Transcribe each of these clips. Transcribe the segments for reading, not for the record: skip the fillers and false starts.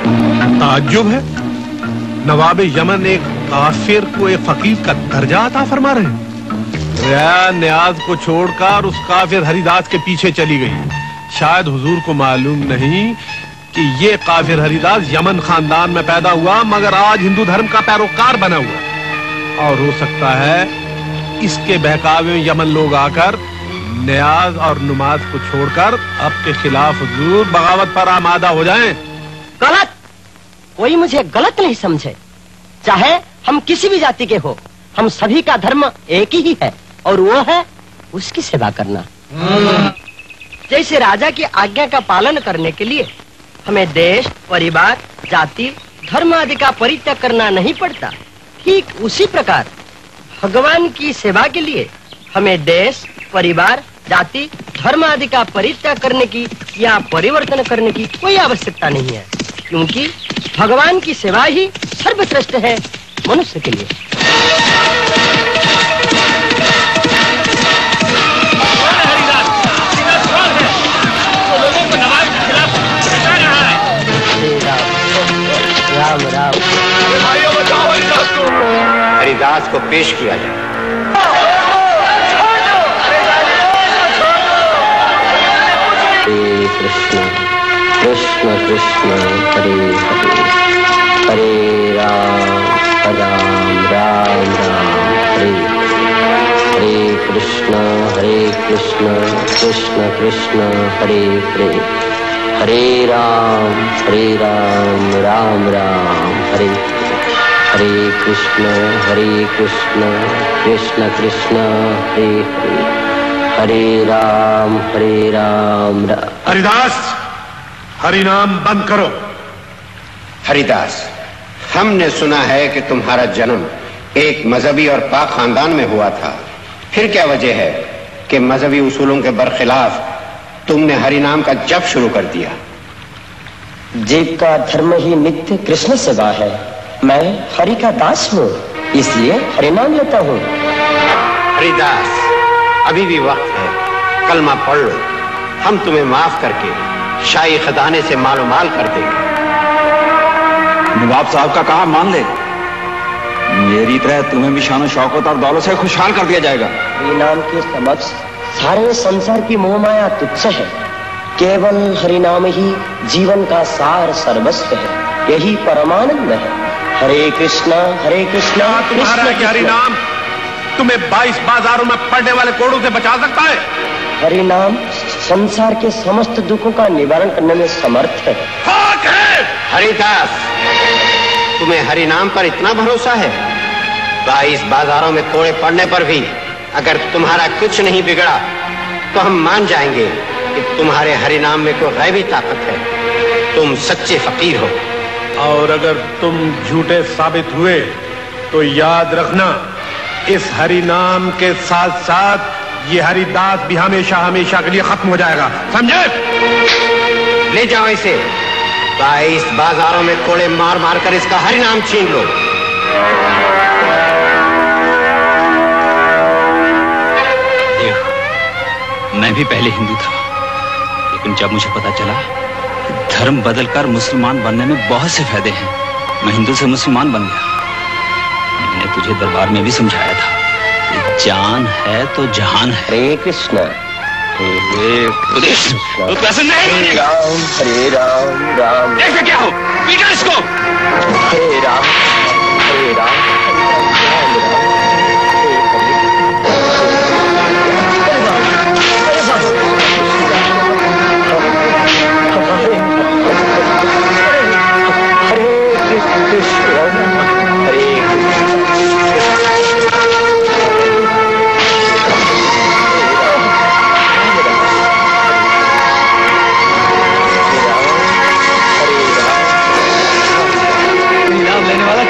ताज्जुब है, नवाब यमन एक काफिर को एक फकीर का दर्जा अता फरमा रहे हैं। रिया नियाज को छोड़कर उस काफिर हरिदास के पीछे चली गई। शायद हुजूर को मालूम नहीं कि ये काफिर हरिदास यमन खानदान में पैदा हुआ, मगर आज हिंदू धर्म का पैरोकार बना हुआ। और हो सकता है इसके बहकावे में यमन लोग आकर नियाज और नुमाज को छोड़कर आपके खिलाफ हुजूर बगावत पर आमादा हो जाएं। गलत, कोई मुझे गलत नहीं समझे। चाहे हम किसी भी जाति के हो, हम सभी का धर्म एक ही है, और वो है उसकी सेवा करना। जैसे राजा की आज्ञा का पालन करने के लिए हमें देश, परिवार, जाति, धर्म आदि का परित्याग करना नहीं पड़ता, ठीक उसी प्रकार भगवान की सेवा के लिए हमें देश, परिवार, जाति, धर्म आदि का परित्याग करने की या परिवर्तन करने की कोई आवश्यकता नहीं है, क्योंकि भगवान की सेवा ही सर्वश्रेष्ठ है मनुष्य के लिए। राम राम। हरिदास को पेश किया जाए। हरे कृष्ण कृष्ण कृष्ण हरे हरे, हरे राम राम राम हरे हरे, कृष्ण कृष्ण कृष्ण हरे हरे, हरे राम राम राम हरे हरे, कृष्ण कृष्ण कृष्ण हरे हरे, हरे राम राम। हरिदास, हरिनाम बंद करो। हरिदास, हमने सुना है कि तुम्हारा जन्म एक मजहबी और पाक खानदान में हुआ था। फिर क्या वजह है कि मजहबी उसूलों के बरखिलाफ तुमने हरिनाम का जप शुरू कर दिया? जीव का धर्म ही नित्य कृष्ण सेवा है। मैं हरि का दास हूँ, इसलिए हरिनाम लेता हूँ। हरिदास, अभी भी वक्त है, कलमा पढ़ लो। हम तुम्हें माफ करके शाही खजाने से मालो माल कर देंगे। नवाब साहब का कहा मान ले, मेरी तरह तुम्हें भी शान शौकत और दौलत से खुशहाल कर दिया जाएगा। हरिनाम के समक्ष सारे संसार की मोह माया तुच्छ है। केवल हरिनाम ही जीवन का सार सर्वस्व है, यही परमानंद है। हरे कृष्णा तुम्हारा हरिनाम तुम्हें 22 बाजारों में पड़ने वाले कोड़ों से बचा सकता है। हरिनाम संसार के समस्त दुखों का निवारण करने में समर्थ है। हरिदास, तुम्हें हरिनाम पर इतना भरोसा है? 22 बाजारों में कोड़े पड़ने पर भी अगर तुम्हारा कुछ नहीं बिगड़ा तो हम मान जाएंगे कि तुम्हारे हरिनाम में कोई गैबी ताकत है। तुम सच्चे फकीर हो। और अगर तुम झूठे साबित हुए तो याद रखना, इस हरिनाम के साथ साथ ये हरिदास भी हमेशा हमेशा के लिए खत्म हो जाएगा, समझे? ले जाओ इसे, 22 बाजारों में कोड़े मार मार कर इसका हरिनाम छीन लो। मैं भी पहले हिंदू था, लेकिन जब मुझे पता चला कि धर्म बदलकर मुसलमान बनने में बहुत से फायदे हैं, मैं हिंदू से मुसलमान बन गया। मैंने तुझे दरबार में भी समझाया था कि जान है तो जहान है। हरे कृष्ण तो कैसे नहीं मानेगा? हरे राम देखो क्या हो, पीटा इसको। हरे राम लेने वाला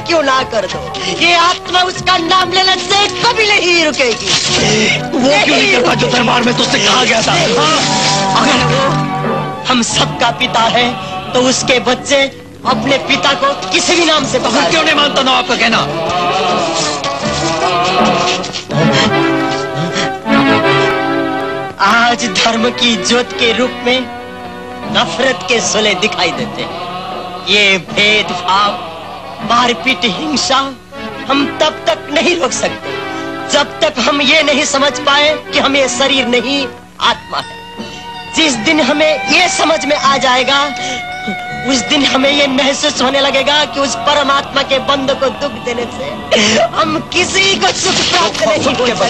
क्यों ना कर दो, ये आत्मा उसका नाम लेने से कभी नहीं रुकेगी। वो क्यों नहीं करता जो दरबार में तुझसे कहा गया था? अगर वो हम सबका पिता है तो उसके बच्चे अपने पिता को किसी भी नाम से पुकारे। क्यों नहीं मानता नवाब का कहना? आज धर्म की ज्योत के रूप में नफरत के सुले दिखाई देते हैं। ये भेदभाव, मारपीट, हिंसा हम तब तक नहीं रोक सकते जब तक हम ये नहीं समझ पाए कि हम ये शरीर नहीं आत्मा है। जिस दिन हमें ये समझ में आ जाएगा उस दिन हमें ये महसूस होने लगेगा कि उस परमात्मा के बंदे को दुख देने से हम किसी को सुख प्राप्त नहीं हो सकता।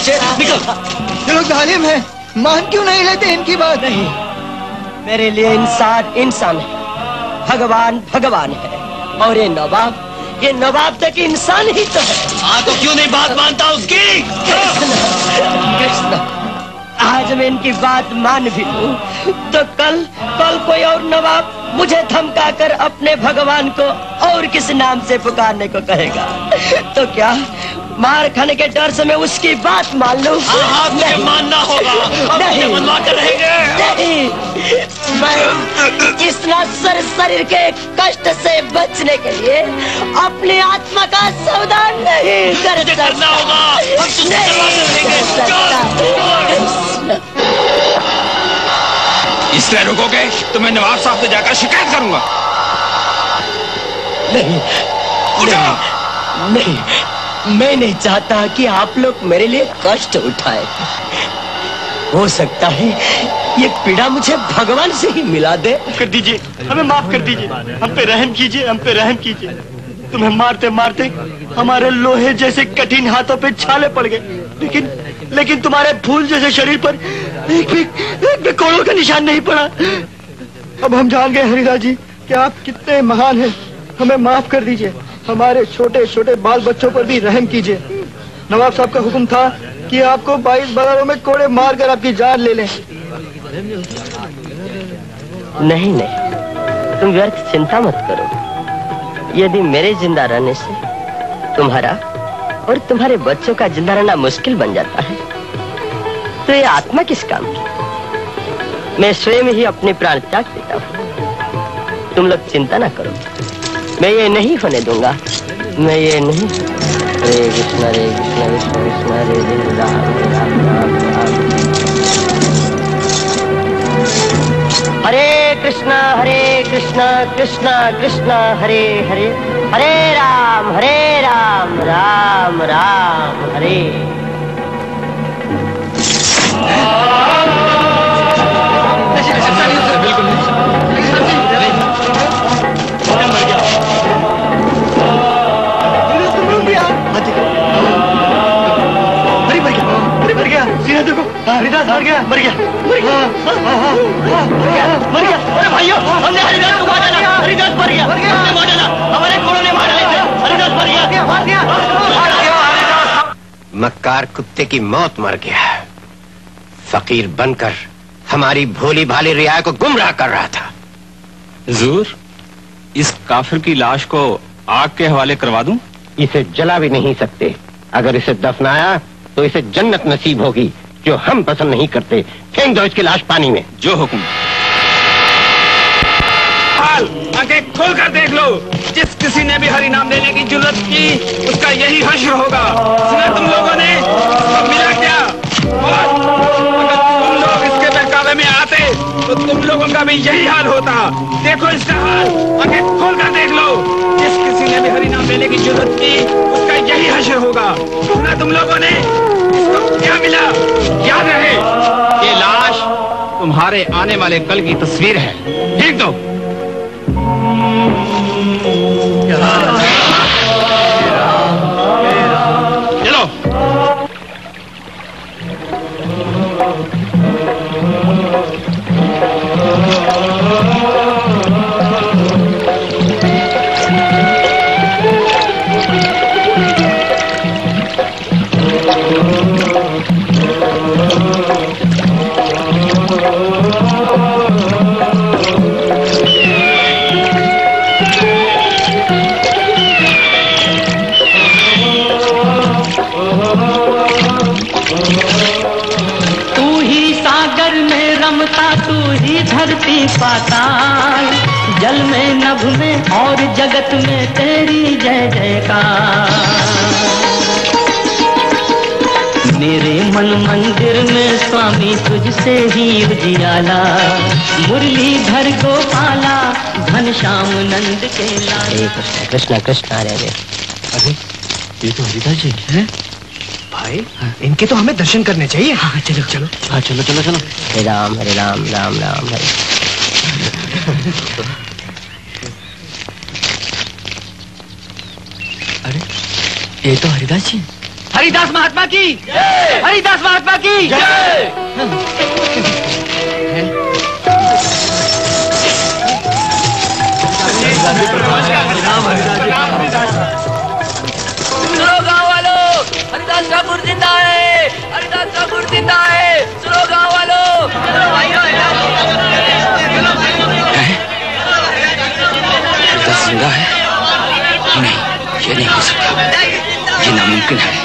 ये लोग जालिम हैं, मान क्यों नहीं लेते इनकी बात? नहीं, मेरे लिए इंसान इंसान है, भगवान भगवान है, और ये नवाब तक इंसान ही तो है। हाँ, तो क्यों नहीं बात मानता उसकी? कृष्ण, आज मैं इनकी बात मान भी लूं तो कल कोई और नवाब मुझे धमका कर अपने भगवान को और किस नाम से पुकारने को कहेगा, तो क्या मार खाने के डर से मैं उसकी बात मान लूं? नहीं मानना होगा। नहीं मनवा कर रहेंगे। नहीं, मैं इस शरीर के कष्ट से बचने के लिए अपनी आत्मा का सौदा नहीं कर सकता। करना होगा। इसलिए रुकोगे तो मैं नवाब साहब से जाकर शिकायत करूंगा। नहीं, नहीं, मैं नहीं चाहता कि आप लोग मेरे लिए कष्ट उठाए। हो सकता है ये पीड़ा मुझे भगवान से ही मिला दे। कर दीजिए, हमें माफ कर दीजिए, हम पे रहम कीजिए, हम पे रहम कीजिए। तुम्हें मारते मारते हमारे लोहे जैसे कठिन हाथों पे छाले पड़ गए, लेकिन तुम्हारे फूल जैसे शरीर पर एक भी कोड़ों का निशान नहीं पड़ा। अब हम जान गए हरिदास जी कि आप कितने महान हैं। हमें माफ कर दीजिए, हमारे छोटे छोटे बाल बच्चों पर भी रहम कीजिए। नवाब साहब का हुक्म था कि आपको 22 बाजारों में कोड़े मारकर आपकी जान ले लें। नहीं नहीं, तुम व्यर्थ चिंता मत करो। यदि मेरे जिंदा रहने से तुम्हारा और तुम्हारे बच्चों का जिंदा रहना मुश्किल बन जाता है तो ये आत्मा किस काम की? मैं स्वयं ही अपने प्राण त्याग देता हूँ। तुम लोग चिंता ना करो, मैं ये नहीं होने दूंगा, मैं ये नहीं। हरे कृष्ण कृष्ण कृष्ण हरे हरे राम राम राम राम। हरे कृष्ण कृष्ण कृष्ण हरे हरे, हरे राम राम राम हरे। देखो, हरिदास मर गया। अरे भाइयों, हमने हरिदास को मार डाला। हरिदास मर गया, हमने मार डाला। हमारे घोड़ों ने मार डाले थे। हरिदास मर गया। मक्कार कुत्ते की मौत मर गया। फकीर बनकर हमारी भोली भाली रियाया को गुमराह कर रहा था। हुजूर, इस काफिर की लाश को आग के हवाले करवा दूं? इसे जला भी नहीं सकते। अगर इसे दफनाया तो इसे जन्नत नसीब होगी, जो हम पसंद नहीं करते। फेंक दो इसकी लाश पानी में। जो हुक्म। आंखें खोल कर देख लो, जिस किसी ने भी हरि नाम लेने की जुर्रत की उसका यही हश्र होगा। सुना तुम लोगों ने? मिला क्या? और अगर तुम लोग इसके बहकावे में आते तो तुम लोगों का भी यही हाल होता। देखो इसका हाल, आंखें खोल कर देख लो, जिस किसी ने भी हरि नाम लेने की जुर्रत की उसका यही हश्र होगा। सुना तुम लोगों ने? इसको क्या मिला? याद रहे, ये लाश तुम्हारे आने वाले कल की तस्वीर है। देख दो। चलो। धरती पाताल, जल में नभ में और जगत में तेरी जय जयकार। मेरे मन मंदिर में स्वामी तुझसे ही उजियाला, मुरलीधर गोपाला घनश्याम नंद के लाला। कृष्ण कृष्ण कृष्ण हरे हरे। अरे ये तो हरिदास जी हैं भाई। इनके तो हमें दर्शन करने चाहिए। हाँ चलो चलो। हाँ चलो चलो चलो। हरे राम राम राम हरे। अरे ये तो हरिदास जी। हरिदास महात्मा की जय। हरिदास महात्मा की जय। सुनो गाँव वालों, हरिदास ठाकुर जिंदा है। हरिदास ठाकुर जिंदा है। सुनो गाँव वालों। हरिदास जिंदा है? नहीं, ये नहीं हो सकता, ये नामुमकिन है।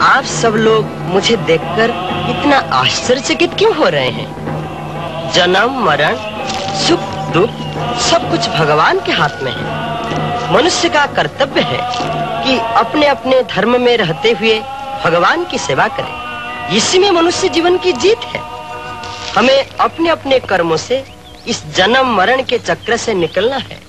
आप सब लोग मुझे देखकर इतना आश्चर्यचकित क्यों हो रहे हैं? जन्म मरण सुख दुख सब कुछ भगवान के हाथ में है। मनुष्य का कर्तव्य है कि अपने अपने धर्म में रहते हुए भगवान की सेवा करे। इसी में मनुष्य जीवन की जीत है। हमें अपने अपने कर्मों से इस जन्म मरण के चक्र से निकलना है।